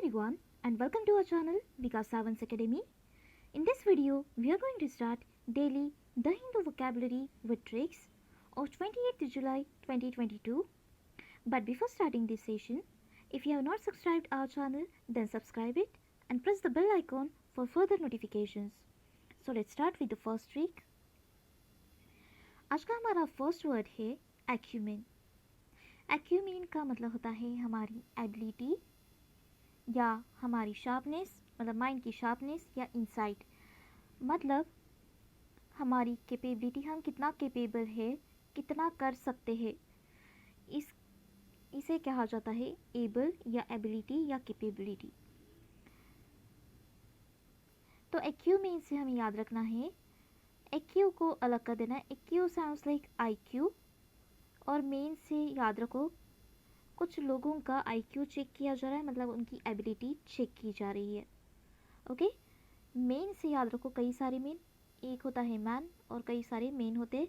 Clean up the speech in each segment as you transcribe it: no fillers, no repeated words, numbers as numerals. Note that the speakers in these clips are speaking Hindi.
everyone and welcome to our channel Vikas Savans Academy. In this video, we are going to start daily the Hindu vocabulary with tricks of 28th July 2022. But before starting this session, if you have not subscribed our channel, then subscribe it and press the bell icon for further notifications. So let's start with the first trick. आज का हमारा फर्स्ट वर्ड है एक्यूमेन. एक्यूमेन का मतलब होता है हमारी एबिलिटी या हमारी शार्पनेस, मतलब माइंड की शार्पनेस या इंसाइट, मतलब हमारी कैपेबिलिटी, हम कितना कैपेबल है, कितना कर सकते हैं, इसे कहा जाता है एबल या एबिलिटी या कैपेबिलिटी. तो एक्यूमेन से हमें याद रखना है, एक्यू को अलग कर देना है. एक्यू साउंड्स लाइक आईक्यू, और मेन से याद रखो कुछ लोगों का आईक्यू चेक किया जा रहा है, मतलब उनकी एबिलिटी चेक की जा रही है. ओके, मेन से याद रखो कई सारे मेन, एक होता है मैन और कई सारे मेन होते हैं.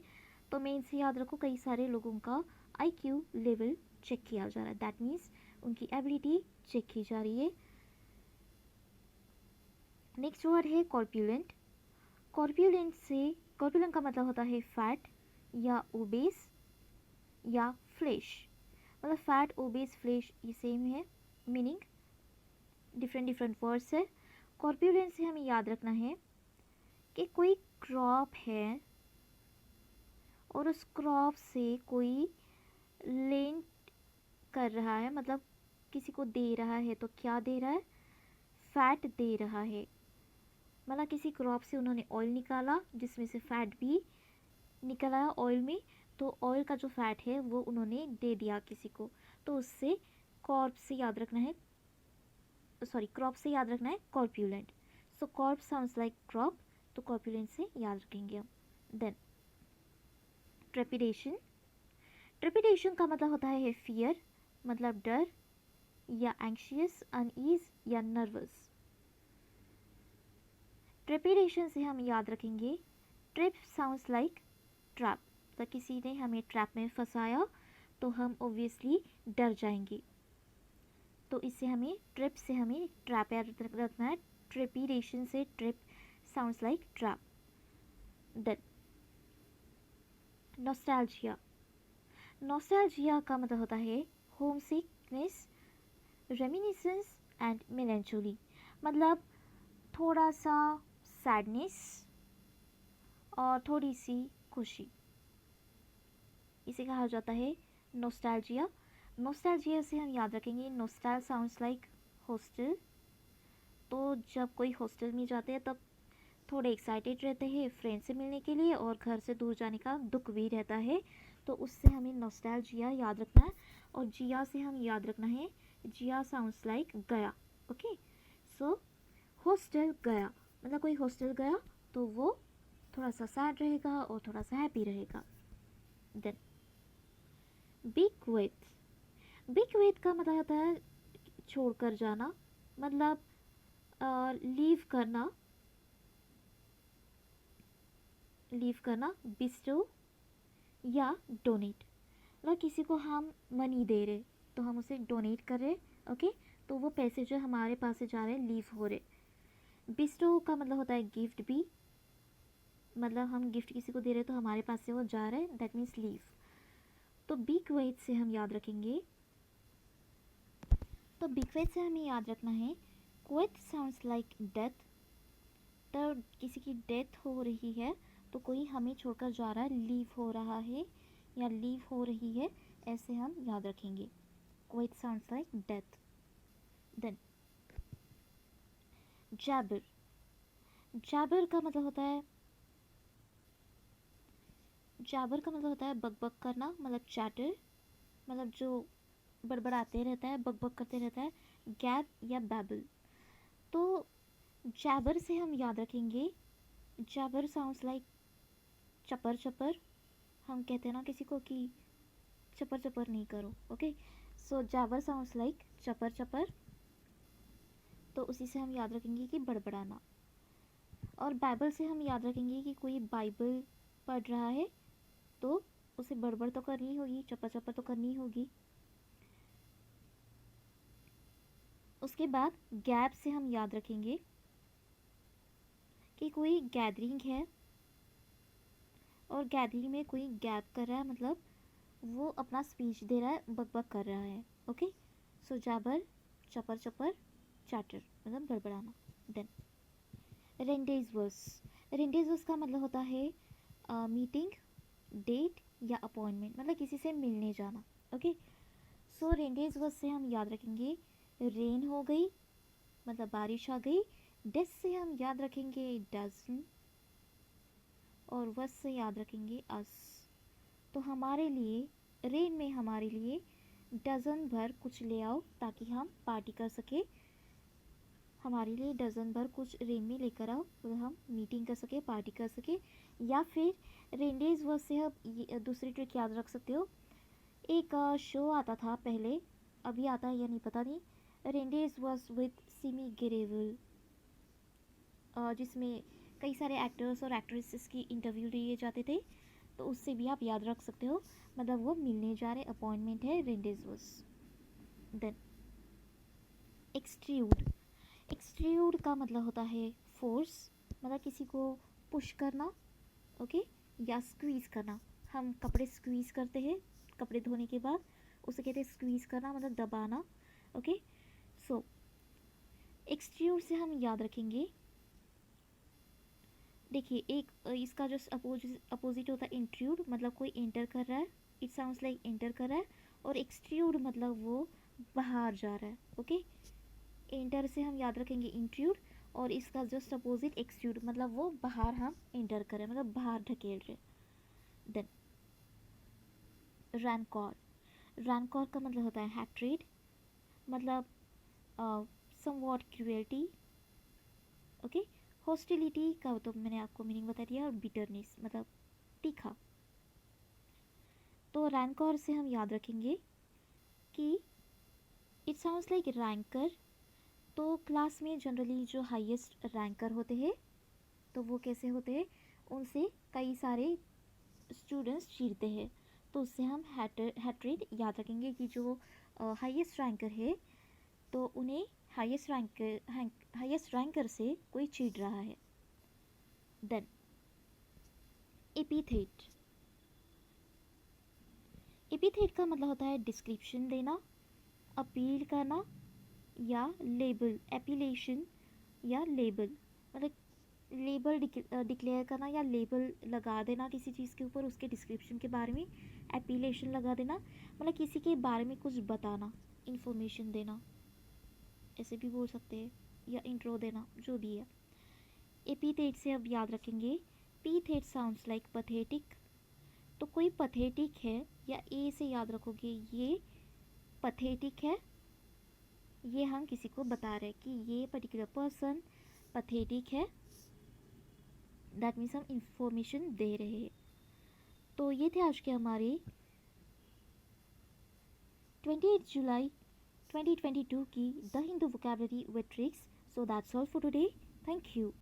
तो मेन से याद रखो कई सारे लोगों का आईक्यू लेवल चेक किया जा रहा है, दैट मीन्स उनकी एबिलिटी चेक की जा रही है. नेक्स्ट वर्ड है कॉर्प्यूलेंट. कॉर्प्यूलेंट का मतलब होता है फैट या ओबेस या फ्लैश. मतलब फैट, ओबेस, फ्लैश ये सेम है, मीनिंग डिफरेंट वर्ड्स है. कॉर्प्यूलेंट से हमें याद रखना है कि कोई क्रॉप है और उस क्रॉप से कोई लेंट कर रहा है, मतलब किसी को दे रहा है. तो क्या दे रहा है? फैट दे रहा है. मतलब किसी क्रॉप से उन्होंने ऑयल निकाला जिसमें से फैट भी निकल आया ऑयल में, तो ऑयल का जो फैट है वो उन्होंने दे दिया किसी को. तो उससे क्रॉप से याद रखना है कॉर्प्यूलेंट. सो कॉर्प साउंड्स लाइक क्रॉप, तो कॉर्प्यूलेंट से याद रखेंगे हम. देन ट्रेपिडेशन का मतलब होता है फियर, मतलब डर या एंग्शियस, अनईज या नर्वस. ट्रेपिडेशन से हम याद रखेंगे ट्रिप साउंड्स लाइक ट्रैप, तो किसी ने हमें ट्रैप में फंसाया तो हम ऑब्वियसली डर जाएंगे. तो इससे हमें ट्रिप से हमें ट्रैप याद रखना है. ट्रेपिडेशन से trip sounds like trap. Then nostalgia का मतलब होता है home sickness, reminiscence and melancholy, मतलब थोड़ा सा सैडनेस और थोड़ी सी खुशी, इसे कहा जाता है नॉस्टैल्जिया. नॉस्टैल्जिया से हम याद रखेंगे नॉस्टैल साउंड्स लाइक हॉस्टल. तो जब कोई हॉस्टल में जाते हैं तब थोड़े एक्साइटेड रहते हैं फ्रेंड से मिलने के लिए, और घर से दूर जाने का दुख भी रहता है. तो उससे हमें नॉस्टैल्जिया याद रखना है. और जिया से हम याद रखना है जिया साउंड्स लाइक गया. ओके, सो हॉस्टल गया, मतलब कोई हॉस्टल गया तो वो थोड़ा सा सैड रहेगा और थोड़ा सा हैप्पी रहेगा. देन बी क्विट का मतलब होता है छोड़कर जाना, मतलब लीव करना. बिस्टो या डोनेट, मतलब किसी को हम मनी दे रहे तो हम उसे डोनेट कर रहे. ओके, तो वो पैसे जो हमारे पास से जा रहे हैं लीव हो रहे. बिस्टो का मतलब होता है गिफ्ट भी, मतलब हम गिफ्ट किसी को दे रहे तो हमारे पास से वो जा रहा है, दैट मीन्स लीव. तो बी क्वेट से हम याद रखेंगे, तो बी क्वेट से हमें याद रखना है क्वेट साउंड्स लाइक डेथ. तो किसी की डेथ हो रही है तो कोई हमें छोड़कर जा रहा है, लीव हो रहा है या लीव हो रही है, ऐसे हम याद रखेंगे. Quiet sounds like death. Then jabber का मतलब होता है बकबक करना, मतलब चैटर, मतलब जो बड़बड़ाते रहता है, बकबक करते रहता है, गैब या बैबल. तो जैबर से हम याद रखेंगे जैबर साउंड्स लाइक चपर. हम कहते हैं ना किसी को कि चपर नहीं करो. ओके, सो जैबर साउंड्स लाइक चपर. तो उसी से हम याद रखेंगे कि बड़बड़ाना. और बाइबल से हम याद रखेंगे कि कोई बाइबल पढ़ रहा है तो उसे बड़बड़ तो करनी होगी, चपर तो करनी होगी. उसके बाद गैप से हम याद रखेंगे कि कोई गैदरिंग है और गैदरिंग में कोई गैप कर रहा है, मतलब वो अपना स्पीच दे रहा है, बकबक कर रहा है। ओके, सो जाबर, चपर चपर, चैटर मतलब बड़बड़ाना। देन रेंडेजवर्स का मतलब होता है मीटिंग, डेट या अपॉइंटमेंट, मतलब किसी से मिलने जाना। ओके, सो रेंडेजवर्स से हम याद रखेंगे रेन हो गई, मतलब बारिश आ गई। डेस से हम याद रखेंगे डजन, और वस से याद रखेंगे अस। तो हमारे लिए रेन में हमारे लिए डजन भर कुछ ले आओ ताकि हम पार्टी कर सके। हमारे लिए डजन भर कुछ रेन में लेकर आओ तो हम मीटिंग कर सके, पार्टी कर सके। या फिर रेंडेज वर्ड से आप दूसरी ट्रिक याद रख सकते हो। एक शो आता था पहले, अभी आता है या नहीं पता नहीं, रेंडेज वॉज विद सिमी गिरेवल, जिसमें कई सारे एक्टर्स और एक्ट्रेसेस की इंटरव्यू लिए जाते थे। तो उससे भी आप याद रख सकते हो, मतलब वो मिलने जा रहे, अपॉइंटमेंट है, रेंडेजवस। देन एक्सट्रूड का मतलब होता है फोर्स, मतलब किसी को पुश करना। ओके, या स्क्वीज़ करना। हम कपड़े स्क्वीज़ करते हैं कपड़े धोने के बाद, उसे कहते हैं स्क्वीज़ करना, मतलब दबाना। ओके, सो एक्सट्रूड से हम याद रखेंगे, देखिए एक इसका जो अपोजिट होता है इंट्रूड, मतलब कोई एंटर कर रहा है, इट साउंड्स लाइक एंटर कर रहा है। और एक्सट्रूड मतलब वो बाहर जा रहा है। ओके, एंटर से हम याद रखेंगे इंट्रूड, और इसका जस्ट अपोजिट एक्सट्रूड, मतलब वो बाहर हम एंटर कर रहे हैं, मतलब बाहर ढकेल रहे। देन रैनकॉर का मतलब होता है हैट्रेड, मतलब समवॉट क्रुएल्टी। ओके, हॉस्टिलिटी का तो मैंने आपको मीनिंग बता दिया, और बिटरनेस मतलब तीखा। तो रैंकर से हम याद रखेंगे कि इट साउंड्स लाइक रैंकर। तो क्लास में जनरली जो हाईएस्ट रैंकर होते हैं, तो वो कैसे होते हैं, उनसे कई सारे स्टूडेंट्स चिढ़ते हैं। तो उससे हम हैट्रेड याद रखेंगे कि जो हाईएस्ट रैंकर है, तो उन्हें हाईएस्ट रैंकर से कोई चिढ़ रहा है। देन एपिथेट का मतलब होता है डिस्क्रिप्शन देना, अपील करना, या लेबल, एपिलेशन या लेबल, मतलब लेबल डिक्लेयर करना या लेबल लगा देना किसी चीज़ के ऊपर, उसके डिस्क्रिप्शन के बारे में। एपिलेशन लगा देना मतलब किसी के बारे में कुछ बताना, इंफॉर्मेशन देना, ऐसे भी बोल सकते हैं, या इंट्रो देना, जो भी है। एपीथेट से अब याद रखेंगे, पीथेट साउंड्स लाइक पथेटिक। तो कोई पथेटिक है, या ए से याद रखोगे ये पथेटिक है, ये हम किसी को बता रहे हैं कि ये पर्टिकुलर पर्सन पथेटिक है, दैट मीन्स हम इंफॉर्मेशन दे रहे हैं। तो ये थे आज के हमारे 28 जुलाई 2022 की the Hindu vocabulary with tricks. So that's all for today, thank you.